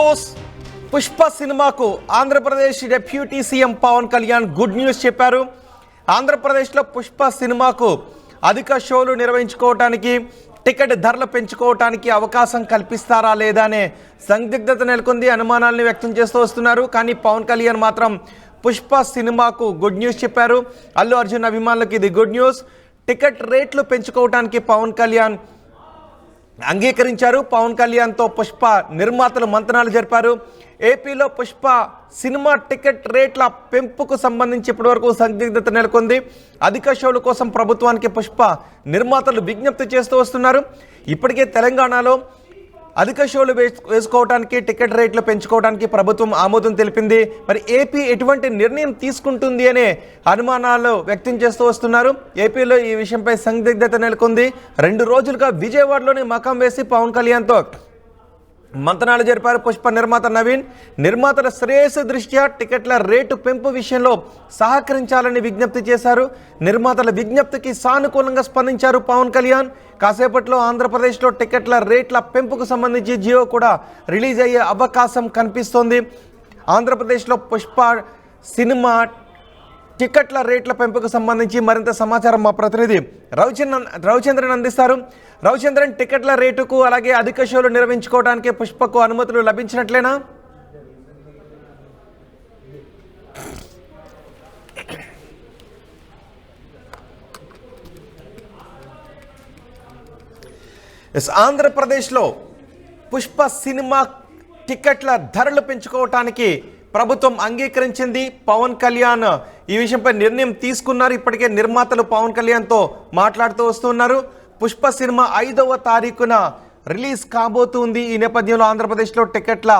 News. Pushpa సినిమాకు Andhra Pradesh deputy CM Pawan Kalyan good news చెప్పారు. ఆంధ్రప్రదేశ్లో పుష్ప సినిమాకు అధిక షోలు నిర్వహించుకోవడానికి, టికెట్ ధరలు పెంచుకోవడానికి అవకాశం కల్పిస్తారా లేదా అనే సందిగ్ధత నెలకొంది. అనుమానాలను వ్యక్తం చేస్తూ వస్తున్నారు. కానీ పవన్ కళ్యాణ్ మాత్రం పుష్ప సినిమాకు గుడ్ న్యూస్ చెప్పారు. అల్లు అర్జున్ అభిమానులకు ఇది గుడ్ న్యూస్. టికెట్ రేట్లు పెంచుకోవడానికి పవన్ కళ్యాణ్ అంగీకరించారు. పవన్ కళ్యాణ్తో పుష్ప నిర్మాతలు మంతనాలు జరిపారు. ఏపీలో పుష్ప సినిమా టికెట్ రేట్ల పెంపుకు సంబంధించి ఇప్పటివరకు సందిగ్ధత నెలకొంది. అధిక షోల కోసం ప్రభుత్వానికి పుష్ప నిర్మాతలు విజ్ఞప్తి చేస్తూ వస్తున్నారు. ఇప్పటికే తెలంగాణలో అధిక షోలు వేసుకోవడానికి, టికెట్ రేట్లు పెంచుకోవడానికి ప్రభుత్వం ఆమోదం తెలిపింది. మరి ఏపీ ఎటువంటి నిర్ణయం తీసుకుంటుంది అనే అనుమానాలు వ్యక్తం చేస్తూ వస్తున్నారు. ఏపీలో ఈ విషయంపై సందిగ్ధత నెలకొంది. 2 రోజులుగా విజయవాడలోని మకాం వేసి పవన్ కళ్యాణ్తో మంతనాలు జరిపారు పుష్ప నిర్మాత నవీన్. నిర్మాతల శ్రేయస్సు దృష్ట్యా టికెట్ల రేటు పెంపు విషయంలో సహకరించాలని విజ్ఞప్తి చేశారు. నిర్మాతల విజ్ఞప్తికి సానుకూలంగా స్పందించారు పవన్ కళ్యాణ్. కాసేపట్లో ఆంధ్రప్రదేశ్లో టికెట్ల రేట్ల పెంపుకు సంబంధించి జియో కూడా రిలీజ్ అయ్యే అవకాశం కనిపిస్తోంది. ఆంధ్రప్రదేశ్లో పుష్ప సినిమా టికెట్ల రేట్ల పెంపుకు సంబంధించి మరింత సమాచారం మా ప్రతినిధి రవిచంద్రన్ అందిస్తారు. రవిచంద్రన్, టికెట్ల రేటుకు అలాగే అధిక షోలు నిర్వహించుకోవడానికి పుష్పకు అనుమతులు లభించినట్లేనా? ఆంధ్రప్రదేశ్లో పుష్ప సినిమా టికెట్ల ధరలు పెంచుకోవటానికి ప్రభుత్వం అంగీకరించింది. పవన్ కళ్యాణ్ ఈ విషయంపై నిర్ణయం తీసుకున్నారు. ఇప్పటికే నిర్మాతలు పవన్ కళ్యాణ్తో మాట్లాడుతూ వస్తున్నారు. పుష్ప సినిమా 5వ తారీఖున రిలీజ్ కాబోతుంది. ఈ నేపథ్యంలో ఆంధ్రప్రదేశ్లో టికెట్ల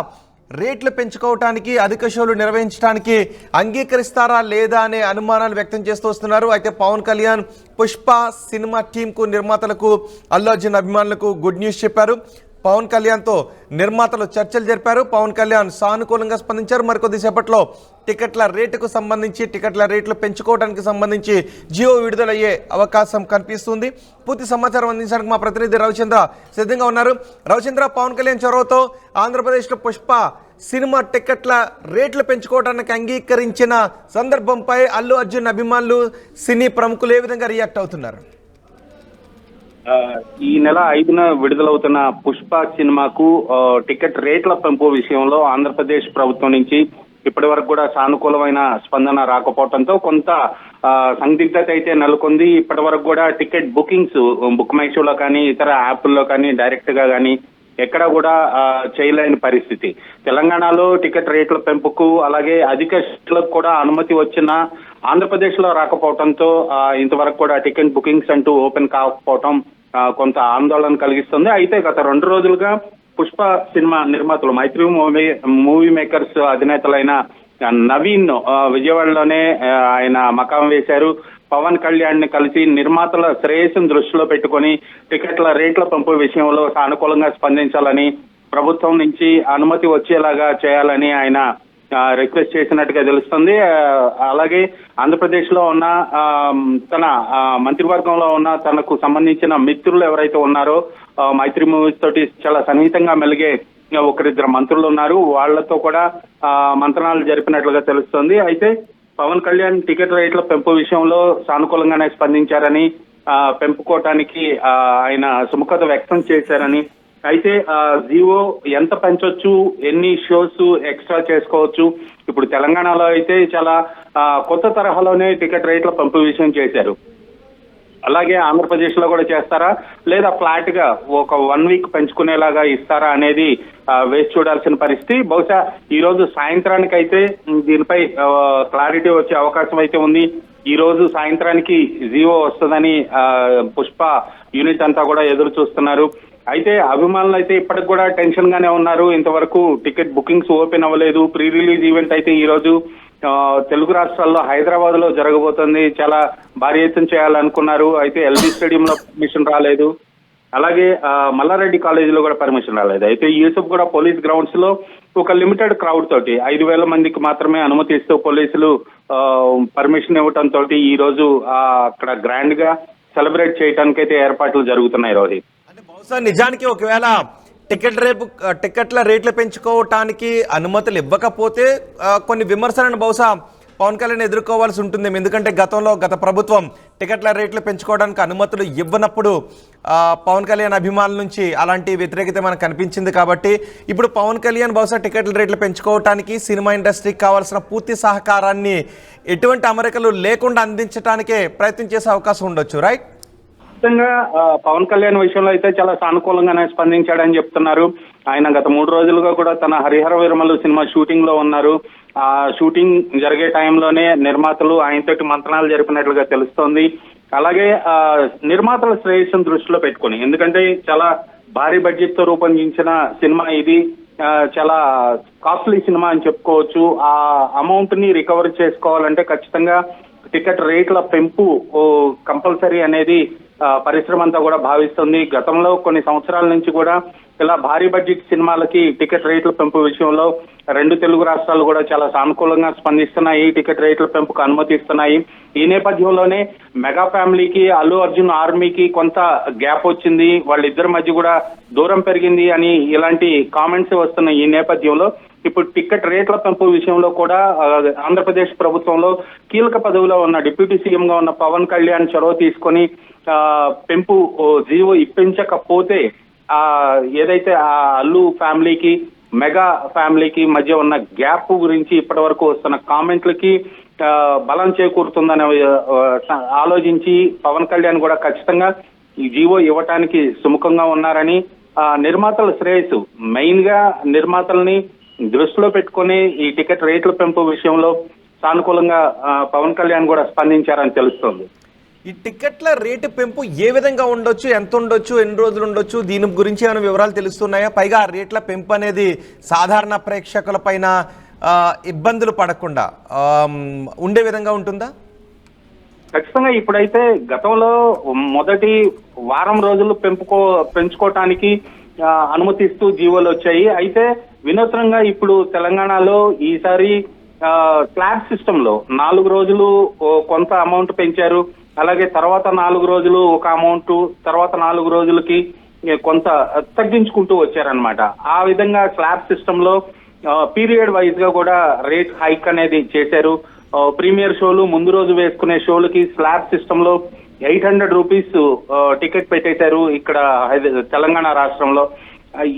రేట్లు పెంచుకోవటానికి, అధిక షోలు నిర్వహించడానికి అంగీకరిస్తారా లేదా అనే అనుమానాలు వ్యక్తం చేస్తూ వస్తున్నారు. అయితే పవన్ కళ్యాణ్ పుష్ప సినిమా టీంకు, నిర్మాతలకు, అల్లు అర్జున్ అభిమానులకు గుడ్ న్యూస్ చెప్పారు. పవన్ కళ్యాణ్తో నిర్మాతలు చర్చలు జరిపారు. పవన్ కళ్యాణ్ సానుకూలంగా స్పందించారు. మరికొద్దిసేపట్లో టికెట్ల రేటుకు సంబంధించి, టికెట్ల రేట్లు పెంచుకోవడానికి సంబంధించి జియో విడుదలయ్యే అవకాశం కనిపిస్తుంది. పూర్తి సమాచారం అందించడానికి మా ప్రతినిధి రవిచంద్ర సిద్ధంగా ఉన్నారు. రవిచంద్ర, పవన్ కళ్యాణ్ చొరవతో ఆంధ్రప్రదేశ్లో పుష్ప సినిమా టికెట్ల రేట్లు పెంచుకోవడానికి అంగీకరించిన సందర్భంపై అల్లు అర్జున్ అభిమానులు, సినీ ప్రముఖులు ఏ విధంగా రియాక్ట్ అవుతున్నారు? ఈ నెల 5న విడుదలవుతున్న పుష్ప సినిమాకు టికెట్ రేట్ల పెంపు విషయంలో ఆంధ్రప్రదేశ్ ప్రభుత్వం నుంచి ఇప్పటి వరకు కూడా సానుకూలమైన స్పందన రాకపోవడంతో కొంత సందిగ్ధత అయితే నెలకొంది. ఇప్పటి వరకు కూడా టికెట్ బుకింగ్స్ బుక్ మై షోలో కానీ, ఇతర యాప్ల్లో కానీ, డైరెక్ట్ గా కానీ ఎక్కడ కూడా చేయలేని పరిస్థితి. తెలంగాణలో టికెట్ రేట్ల పెంపుకు, అలాగే అధిక షోలకు కూడా అనుమతి వచ్చిన ఆంధ్రప్రదేశ్ లో రాకపోవడంతో ఇంతవరకు కూడా టికెట్ బుకింగ్స్ అంటూ ఓపెన్ కాకపోవడం కొంత ఆందోళన కలిగిస్తుంది. అయితే గత 2 రోజులుగా పుష్ప సినిమా నిర్మాతలు, మైత్రి మూవీ మేకర్స్ అధినేతలైన నవీన్ విజయవాడలోనే ఆయన మకాం వేశారు. పవన్ కళ్యాణ్ ని కలిసి నిర్మాతల శ్రేయస్సును దృష్టిలో పెట్టుకుని టికెట్ల రేట్ల పెంపు విషయంలో సానుకూలంగా స్పందించాలని, ప్రభుత్వం నుంచి అనుమతి వచ్చేలాగా చేయాలని ఆయన రిక్వెస్ట్ చేసినట్టుగా తెలుస్తుంది. అలాగే ఆంధ్రప్రదేశ్ లో ఉన్న తన మంత్రివర్గంలో ఉన్న తనకు సంబంధించిన మిత్రులు ఎవరైతే ఉన్నారో, మైత్రి మూవీస్ తోటి చాలా సన్నిహితంగా మెలిగే 1-2 మంత్రులు ఉన్నారు. వాళ్లతో కూడా మంత్రణాలు జరిపినట్లుగా తెలుస్తుంది. అయితే పవన్ కళ్యాణ్ టికెట్ రేట్ల పెంపు విషయంలో సానుకూలంగానే స్పందించారని, పెంపుకోవటానికి ఆయన సుముఖత వ్యక్తం చేశారని, అయితే జియో ఎంత పెంచొచ్చు, ఎన్ని షోస్ ఎక్స్ట్రా చేసుకోవచ్చు, ఇప్పుడు తెలంగాణలో అయితే చాలా కొత్త తరహాలోనే టికెట్ రేట్ల పెంపు విషయం చేశారు. అలాగే ఆంధ్రప్రదేశ్ లో కూడా చేస్తారా, లేదా ఫ్లాట్ గా ఒక 1 వీక్ పెంచుకునేలాగా ఇస్తారా అనేది వేసి చూడాల్సిన పరిస్థితి. బహుశా ఈ రోజు సాయంత్రానికి అయితే దీనిపై క్లారిటీ వచ్చే అవకాశం అయితే ఉంది. ఈ రోజు సాయంత్రానికి జియో వస్తుందని పుష్ప యూనిట్ అంతా కూడా ఎదురు చూస్తున్నారు. అయితే అభిమానులు అయితే ఇప్పటికి కూడా టెన్షన్ గానే ఉన్నారు. ఇంతవరకు టికెట్ బుకింగ్స్ ఓపెన్ అవ్వలేదు. ప్రీ రిలీజ్ ఈవెంట్ అయితే ఈ రోజు తెలుగు రాష్ట్రాల్లో హైదరాబాద్ లో జరగబోతుంది. చాలా భారీ ఎత్తున చేయాలనుకున్నారు. అయితే ఎల్బీ స్టేడియంలో పర్మిషన్ రాలేదు. అలాగే మల్లారెడ్డి కాలేజీలో కూడా పర్మిషన్ రాలేదు. అయితే యూసఫ్ కూడా పోలీస్ గ్రౌండ్స్ లో ఒక లిమిటెడ్ క్రౌడ్ తోటి 5,000 మందికి మాత్రమే అనుమతిస్తూ పోలీసులు పర్మిషన్ ఇవ్వటంతో ఈ రోజు అక్కడ గ్రాండ్ గా సెలబ్రేట్ చేయడానికైతే ఏర్పాట్లు జరుగుతున్నాయి. రోహిత్, అంటే బహుశా నిజానికి ఒకవేళ టికెట్ల రేట్లు పెంచుకోవటానికి అనుమతులు ఇవ్వకపోతే కొన్ని విమర్శలను బహుశా పవన్ కళ్యాణ్ ఎదుర్కోవాల్సి ఉంటుంది. ఎందుకంటే గత ప్రభుత్వం టికెట్ల రేట్లు పెంచుకోవడానికి అనుమతులు ఇవ్వనప్పుడు పవన్ కళ్యాణ్ అభిమానుల నుంచి అలాంటి వ్యతిరేకత మనకు కనిపించింది. కాబట్టి ఇప్పుడు పవన్ కళ్యాణ్ బహుశా టికెట్ల రేట్లు పెంచుకోవటానికి సినిమా ఇండస్ట్రీకి కావాల్సిన పూర్తి సహకారాన్ని ఎటువంటి అమరికలు లేకుండా అందించడానికే ప్రయత్నం చేసే అవకాశం ఉండొచ్చు. రైట్? ఖచ్చితంగా పవన్ కళ్యాణ్ విషయంలో అయితే చాలా సానుకూలంగానే స్పందించాడని చెప్తున్నారు. ఆయన గత 3 రోజులుగా కూడా తన హరిహర వీరమలు సినిమా షూటింగ్ లో ఉన్నారు. ఆ షూటింగ్ జరిగే టైంలోనే నిర్మాతలు ఆయనతోటి మంత్రాలు జరిపినట్లుగా తెలుస్తోంది. అలాగే నిర్మాతల శ్రేయస్సును దృష్టిలో పెట్టుకుని, ఎందుకంటే చాలా భారీ బడ్జెట్ తో రూపొందించిన సినిమా ఇది, చాలా కాస్ట్లీ సినిమా అని చెప్పుకోవచ్చు. ఆ అమౌంట్ ని రికవర్ చేసుకోవాలంటే ఖచ్చితంగా టికెట్ రేట్ల పెంపు కంపల్సరీ అనేది పరిశ్రమ అంతా కూడా భావిస్తుంది. గతంలో కొన్ని సంవత్సరాల నుంచి కూడా ఇలా భారీ బడ్జెట్ సినిమాలకి టికెట్ రేట్ల పెంపు విషయంలో 2 తెలుగు రాష్ట్రాలు కూడా చాలా సానుకూలంగా స్పందిస్తున్నాయి. టికెట్ రేట్ల పెంపుకు అనుమతిస్తున్నాయి. ఈ నేపథ్యంలోనే మెగా ఫ్యామిలీకి, అల్లు అర్జున్ ఆర్మీకి కొంత గ్యాప్ వచ్చింది, వాళ్ళిద్దరి మధ్య కూడా దూరం పెరిగింది అని ఇలాంటి కామెంట్స్ వస్తున్న ఈ నేపథ్యంలో ఇప్పుడు టికెట్ రేట్ల పెంపు విషయంలో కూడా ఆంధ్రప్రదేశ్ ప్రభుత్వంలో కీలక పదవిలో ఉన్న డిప్యూటీ సీఎం గా ఉన్న పవన్ కళ్యాణ్ చొరవ తీసుకొని పెంపు జీవో ఇప్పించకపోతే ఏదైతే ఆ అల్లు ఫ్యామిలీకి, మెగా ఫ్యామిలీకి మధ్య ఉన్న గ్యాప్ గురించి ఇప్పటి వరకు వస్తున్న కామెంట్లకి బలం చేకూరుతుందని ఆలోచించి పవన్ కళ్యాణ్ కూడా ఖచ్చితంగా ఈ జీవో ఇవ్వటానికి సుముఖంగా ఉన్నారని, నిర్మాతల శ్రేయస్సు, మెయిన్ గా నిర్మాతల్ని దృష్టిలో పెట్టుకుని ఈ టికెట్ రేట్ల పెంపు విషయంలో సానుకూలంగా పవన్ కళ్యాణ్ కూడా స్పందించారని తెలుస్తోంది. ఈ టికెట్ల రేటు పెంపు ఏ విధంగా ఉండొచ్చు, ఎంత ఉండొచ్చు, ఎన్ని రోజులు ఉండొచ్చు, దీని గురించి ఏమైనా వివరాలు తెలుస్తున్నాయా? పైగా ఆ రేట్ల పెంపు అనేది సాధారణ ప్రేక్షకుల పైన ఇబ్బందులు పడకుండా ఉండే విధంగా ఉంటుందా? ఖచ్చితంగా ఇప్పుడైతే గతంలో మొదటి వారం రోజులు పెంచుకోవటానికి అనుమతిస్తూ జీవోలు వచ్చాయి. అయితే వినూత్నంగా ఇప్పుడు తెలంగాణలో ఈసారి స్లాబ్ సిస్టమ్ లో 4 రోజులు కొంత అమౌంట్ పెంచారు. అలాగే తర్వాత 4 రోజులు ఒక అమౌంట్, తర్వాత 4 రోజులకి కొంత తగ్గించుకుంటూ వచ్చారనమాట. ఆ విధంగా స్లాబ్ సిస్టమ్ లో పీరియడ్ వైజ్ గా కూడా రేట్ హైక్ అనేది చేశారు. ప్రీమియర్ షోలు, ముందు రోజు వేసుకునే షోలకి స్లాబ్ సిస్టమ్ లో 800 రూపీస్ టికెట్ పెట్టేశారు ఇక్కడ తెలంగాణ రాష్ట్రంలో.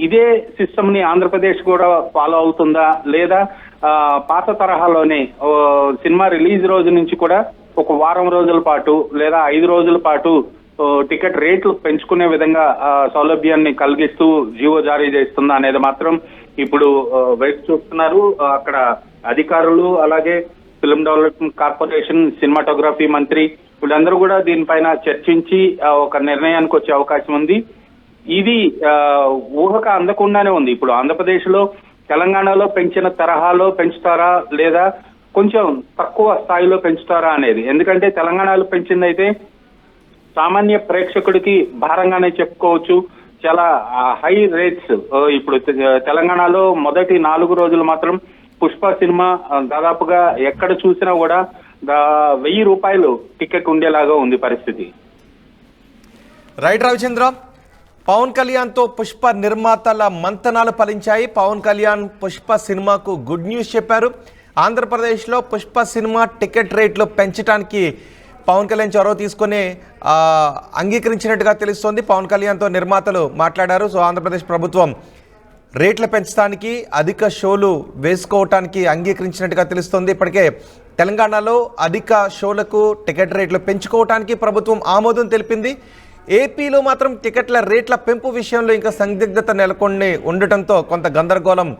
ఇదే సిస్టమ్ ని ఆంధ్రప్రదేశ్ కూడా ఫాలో అవుతుందా, లేదా పాత తరహాలోనే సినిమా రిలీజ్ రోజు నుంచి కూడా ఒక వారం రోజుల పాటు లేదా 5 రోజుల పాటు టికెట్ రేట్లు పెంచుకునే విధంగా సౌలభ్యాన్ని కలిగిస్తూ జీవో జారీ చేస్తుందా అనేది మాత్రం ఇప్పుడు వేచి చూస్తున్నారు అక్కడ అధికారులు. అలాగే ఫిల్మ్ డెవలప్మెంట్ కార్పొరేషన్, సినిమాటోగ్రఫీ మంత్రి వీళ్ళందరూ కూడా దీనిపైన చర్చించి ఒక నిర్ణయానికి వచ్చే అవకాశం ఉంది. ఇది ఊహక అందకుండానే ఉంది. ఇప్పుడు ఆంధ్రప్రదేశ్ లో తెలంగాణలో పెంచిన తరహాలో పెంచుతారా లేదా కొంచెం తక్కువ స్థాయిలో పెంచుతారా అనేది. ఎందుకంటే తెలంగాణలో పెంచిందైతే సామాన్య ప్రేక్షకుడికి భారంగానే చెప్పుకోవచ్చు. చాలా హై రేట్స్. ఇప్పుడు తెలంగాణలో మొదటి 4 రోజులు మాత్రం పుష్ప సినిమా దాదాపుగా ఎక్కడ చూసినా కూడా 1000 రూపాయలు టికెట్ ఉండేలాగా ఉంది పరిస్థితి. రైట్ రవిచంద్ర, పవన్ కళ్యాణ్తో పుష్ప నిర్మాతల మంతనాలు ఫలించాయి. పవన్ కళ్యాణ్ పుష్ప సినిమాకు గుడ్ న్యూస్ చెప్పారు. ఆంధ్రప్రదేశ్లో పుష్ప సినిమా టికెట్ రేట్లు పెంచడానికి పవన్ కళ్యాణ్ చొరవ తీసుకుని అంగీకరించినట్టుగా తెలుస్తోంది. పవన్ కళ్యాణ్తో నిర్మాతలు మాట్లాడారు. సో ఆంధ్రప్రదేశ్ ప్రభుత్వం రేట్లు పెంచడానికి, అధిక షోలు వేసుకోవటానికి అంగీకరించినట్టుగా తెలుస్తోంది. ఇప్పటికే తెలంగాణలో అధిక షోలకు టికెట్ రేట్లు పెంచుకోవటానికి ప్రభుత్వం ఆమోదం తెలిపింది. ఏపీలో మాత్రం టికెట్ల రేట్ల పెంపు విషయంలో ఇంకా సందిగ్ధత నెలకొని ఉండటంతో కొంత గందరగోళం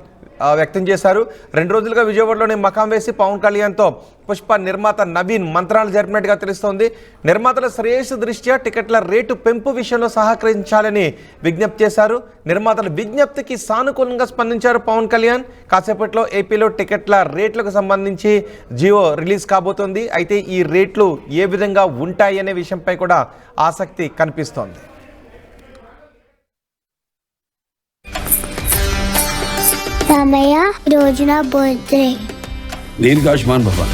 వ్యక్తం చేశారు. 2 రోజులుగా విజయవాడలోని మకాం వేసి పవన్ కళ్యాణ్తో పుష్ప నిర్మాత నవీన్ మంత్రాలు జరిపినట్టుగా తెలుస్తోంది. నిర్మాతల శ్రేయస్సు దృష్ట్యా టికెట్ల రేటు పెంపు విషయంలో సహకరించాలని విజ్ఞప్తి చేశారు. నిర్మాతల విజ్ఞప్తికి సానుకూలంగా స్పందించారు పవన్ కళ్యాణ్. కాసేపట్లో ఏపీలో టికెట్ల రేట్లకు సంబంధించి జియో రిలీజ్ కాబోతోంది. అయితే ఈ రేట్లు ఏ విధంగా ఉంటాయి అనే విషయంపై కూడా ఆసక్తి కనిపిస్తోంది. రామయ్య, ఈరోజు నా బర్త్డే. దీనికి ఆయుష్మాన్ బాబా.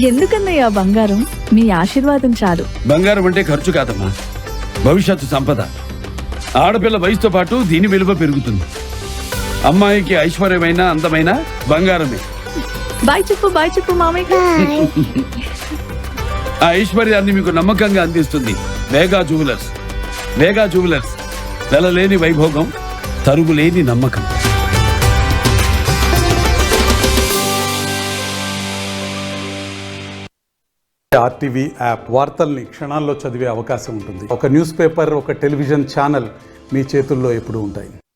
ఎందుకన్నయ్యా బంగారం? మీ ఆశీర్వాదం చాలు. బంగారం అంటే ఖర్చు కాదమ్మా, భవిష్యత్తు సంపద. ఆడపిల్ల వయసుతో పాటు దీని విలువ పెరుగుతుంది. అమ్మాయికి ఐశ్వర్యమైన అందమైన బంగారమే. బాయ్ చెప్పు మామయ్య. బాయ్. ఆ ఐశ్వర్యాన్ని మీకు నమ్మకంగా అందిస్తుంది వేగా జ్యువెలర్స్. వేగా జ్యువెలర్స్, వెలలేని వైభోగం, తరుగులేని నమ్మకం. ఆర్టీవీ యాప్ వార్తల్ని క్షణాల్లో చదివే అవకాశం ఉంటుంది. ఒక న్యూస్ పేపర్, ఒక టెలివిజన్ ఛానల్ మీ చేతుల్లో ఎప్పుడూ ఉంటాయి.